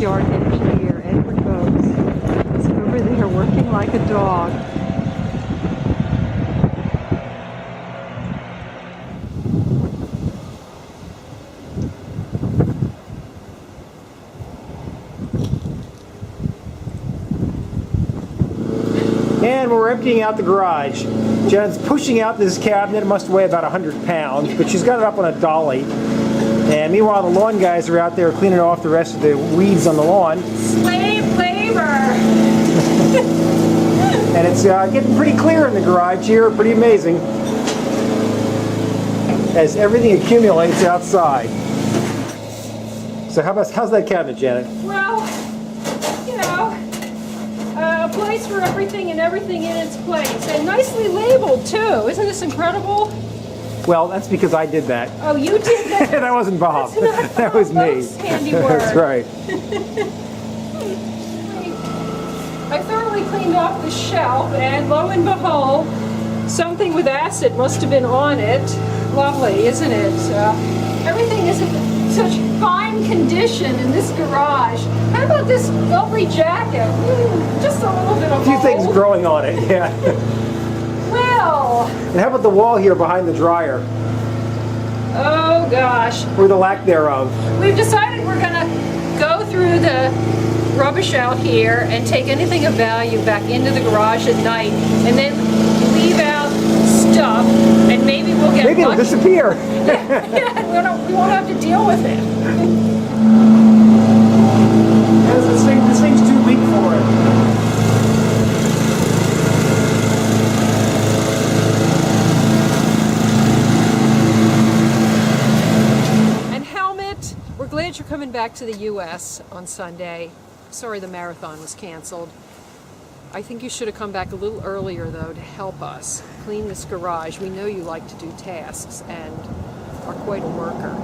backyard engineer, Edward Bogues, is over there working like a dog. And we're emptying out the garage. Jen's pushing out this cabinet. It must weigh about 100 pounds, but she's got it up on a dolly. And meanwhile, the lawn guys are out there cleaning off the rest of the weeds on the lawn. Slave labor! And it's getting pretty clear in the garage here, pretty amazing, as everything accumulates outside. So how's that cabinet, Janet? Well, you know, a place for everything and everything in its place. And nicely labeled, too. Isn't this incredible? Well, that's because I did that. Oh, you did that? That wasn't Bob. That was me. Handiwork. That's right. I thoroughly cleaned off the shelf, and lo and behold, something with acid must have been on it. Lovely, isn't it? Everything is in such fine condition in this garage. How about this lovely jacket? Just a little bit of A few things mold. growing on it, yeah. Well, And how about the wall here behind the dryer, oh gosh. or the lack thereof? We've decided we're going to go through the rubbish out here and take anything of value back into the garage at night, and then leave out stuff, and maybe we'll get Maybe it'll lucky. disappear. Yeah, we won't have to deal with it. This thing's too weak for it. And Helmut, we're glad you're coming back to the U.S. on Sunday. Sorry the marathon was canceled. I think you should have come back a little earlier, though, to help us clean this garage. We know you like to do tasks and are quite a worker.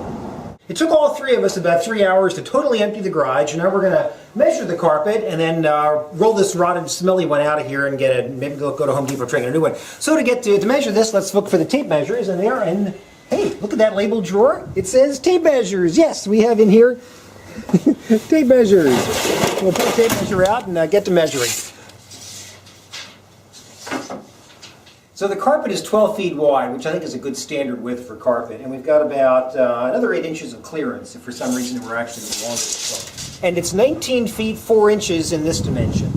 It took all three of us about 3 hours to totally empty the garage, and now we're going to measure the carpet and then roll this rotted, smelly one out of here and get it. Maybe go to Home Depot and try and get a new one. So to measure this, let's look for the tape measures, and there. And hey, look at that labeled drawer. It says tape measures. Yes, we have in here tape measures. We'll pull the tape measure out and get to measuring. So the carpet is 12 feet wide, which I think is a good standard width for carpet, and we've got about another 8 inches of clearance if for some reason we're actually longer. And it's 19 feet 4 inches in this dimension.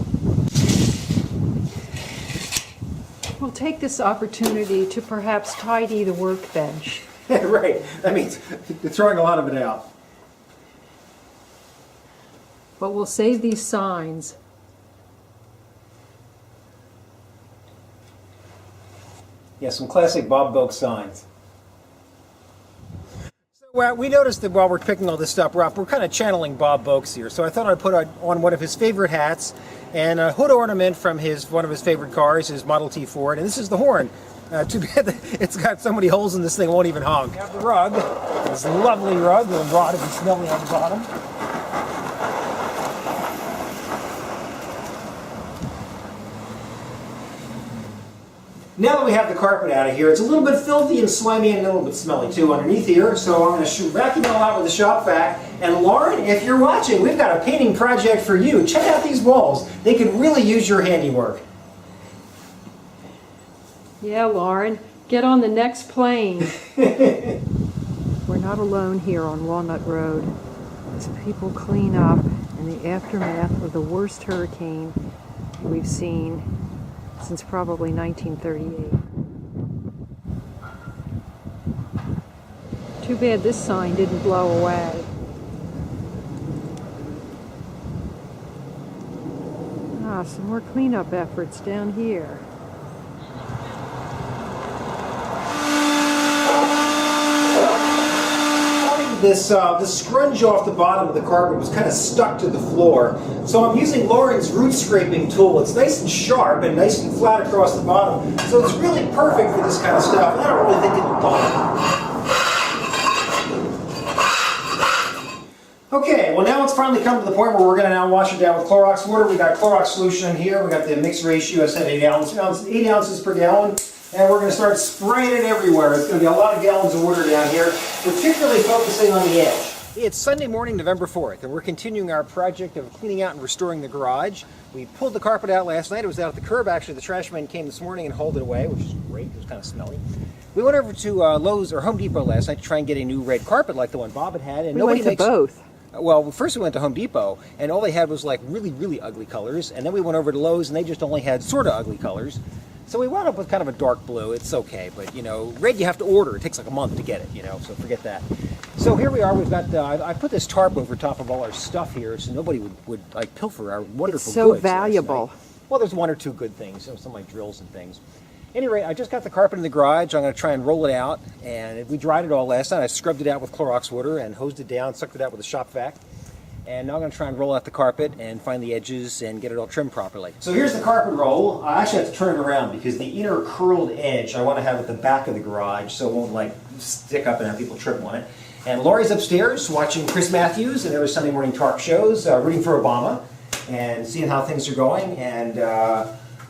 We'll take this opportunity to perhaps tidy the workbench. Right, that means you're throwing a lot of it out. But we'll save these signs. Yeah, some classic Bob Bogues signs. So we noticed that while we're picking all this stuff up, we're kind of channeling Bob Bogues here. So I thought I'd put on one of his favorite hats and a hood ornament from one of his favorite cars, his Model T Ford. And this is the horn. Too bad that it's got so many holes in this thing, it won't even honk. We have the rug, this lovely rug, the rotted and smelly on the bottom. Now that we have the carpet out of here, it's a little bit filthy and slimy and a little bit smelly too underneath here, so I'm going to vacuum it all out with a shop vac. And Lauren, if you're watching, we've got a painting project for you. Check out these walls. They could really use your handiwork. Yeah, Lauren, get on the next plane. We're not alone here on Walnut Road as people clean up in the aftermath of the worst hurricane we've seen since probably 1938. Too bad this sign didn't blow away. Some more cleanup efforts down here. This scrunch off the bottom of the carpet was kind of stuck to the floor. So I'm using Lauren's root scraping tool. It's nice and sharp and nice and flat across the bottom. So it's really perfect for this kind of stuff. And I don't really think it'll bother. Okay, well now it's finally come to the point where we're going to now wash it down with Clorox water. We got Clorox solution in here. We got the mixed ratio. I said 8 ounces per gallon. And we're going to start spraying it everywhere. It's going to be a lot of gallons of water down here, particularly focusing on the edge. It's Sunday morning, November 4th, and we're continuing our project of cleaning out and restoring the garage. We pulled the carpet out last night. It was out at the curb. Actually, the trash man came this morning and hauled it away, which is great. It was kind of smelly. We went over to Lowe's or Home Depot last night to try and get a new red carpet like the one Bob had. And We went to both. Well, first we went to Home Depot, and all they had was like really, really ugly colors. And then we went over to Lowe's, and they just only had sort of ugly colors. So we wound up with kind of a dark blue. It's okay, but you know, red you have to order. It takes like a month to get it, you know, so forget that. So here we are. We've got, I put this tarp over top of all our stuff here so nobody would like pilfer our wonderful It's so goods last valuable. night. Well, there's one or two good things, some like drills and things. Anyway, I just got the carpet in the garage. I'm going to try and roll it out, and we dried it all last night. I scrubbed it out with Clorox water and hosed it down, sucked it out with a shop vac. And now I'm going to try and roll out the carpet and find the edges and get it all trimmed properly. So here's the carpet roll. I actually have to turn it around because the inner curled edge I want to have at the back of the garage so it won't like stick up and have people trip on it. And Laurie's upstairs watching Chris Matthews and other Sunday morning talk shows, rooting for Obama and seeing how things are going. And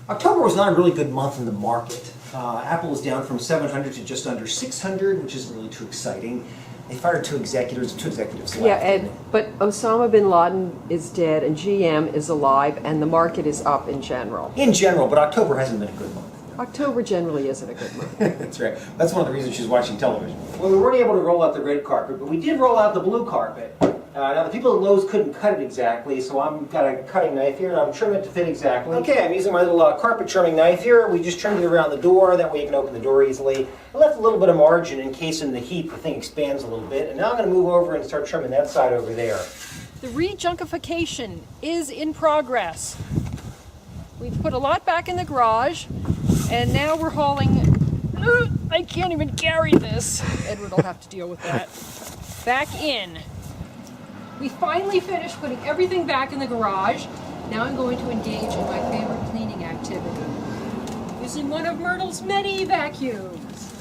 October was not a really good month in the market. Apple is down from 700 to just under 600, which isn't really too exciting. They fired two executives left. Yeah, but Osama bin Laden is dead and GM is alive and the market is up in general. In general, but October hasn't been a good month. October generally isn't a good month. That's right. That's one of the reasons she's watching television. Well, we weren't able to roll out the red carpet, but we did roll out the blue carpet. Now, the people at Lowe's couldn't cut it exactly, so I've got a cutting knife here, and I'm trimming it to fit exactly. Okay, I'm using my little carpet trimming knife here. We just trimmed it around the door. That way you can open the door easily. I left a little bit of margin in case in the heat the thing expands a little bit. And now I'm going to move over and start trimming that side over there. The re-junkification is in progress. We've put a lot back in the garage, and now we're hauling. I can't even carry this. Edward will have to deal with that. Back in. We finally finished putting everything back in the garage. Now I'm going to engage in my favorite cleaning activity, using one of Myrtle's many vacuums.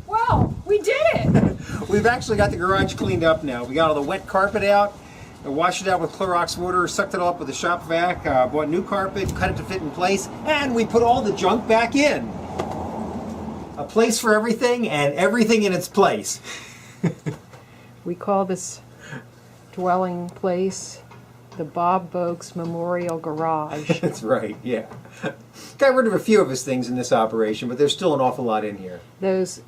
Well, we did it! We've actually got the garage cleaned up now. We got all the wet carpet out. I washed it out with Clorox water, sucked it all up with a shop vac, bought new carpet, cut it to fit in place, and we put all the junk back in. A place for everything and everything in its place. We call this dwelling place the Bob Boakes Memorial Garage. That's right, yeah. Got rid of a few of his things in this operation, but there's still an awful lot in here. Those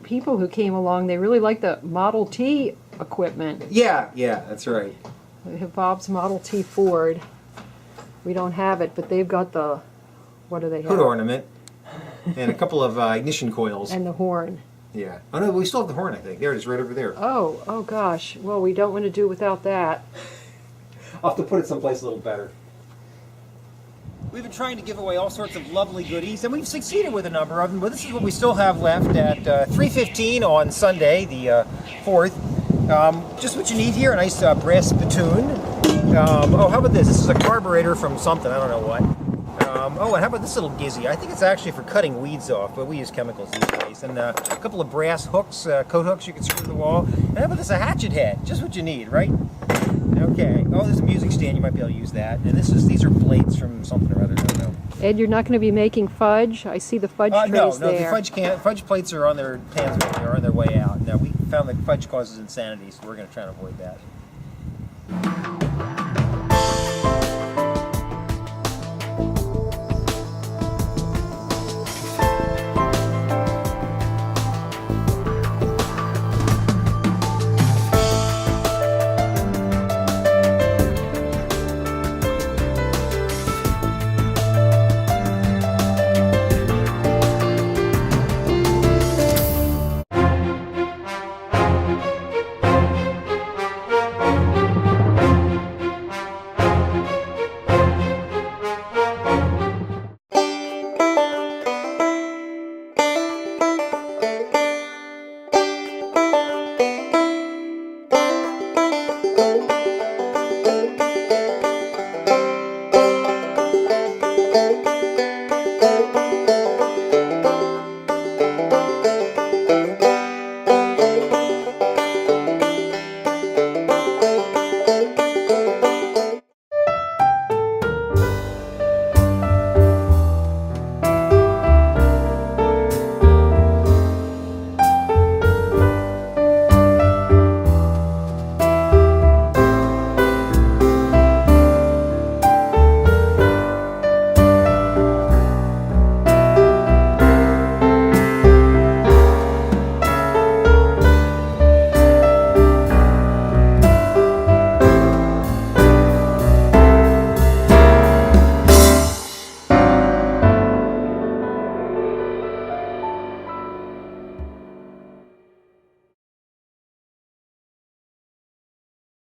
people who came along, they really like the Model T equipment. Yeah, that's right. They have Bob's Model T Ford. We don't have it, but they've got the, what do they have? Hood ornament and a couple of ignition coils. And the horn. Yeah. Oh no, we still have the horn, I think. There it is, right over there. Oh gosh. Well, we don't want to do without that. I'll have to put it someplace a little better. We've been trying to give away all sorts of lovely goodies, and we've succeeded with a number of them, but this is what we still have left at 3:15 on Sunday, the 4th. Just what you need here, a nice brass spittoon. Oh, how about this? This is a carburetor from something, I don't know what. Oh, and how about this little gizzy? I think it's actually for cutting weeds off, but we use chemicals these days. And a couple of brass hooks, coat hooks you can screw to the wall. And how about this? A hatchet head. Just what you need, right? Okay. Oh, there's a music stand. You might be able to use that. And these are blades from something or other. I don't know. Ed, you're not going to be making fudge? I see the fudge trays No, there. the fudge plates are on their pans, but they are on their way out. Now, we found that fudge causes insanity, so we're going to try and avoid that.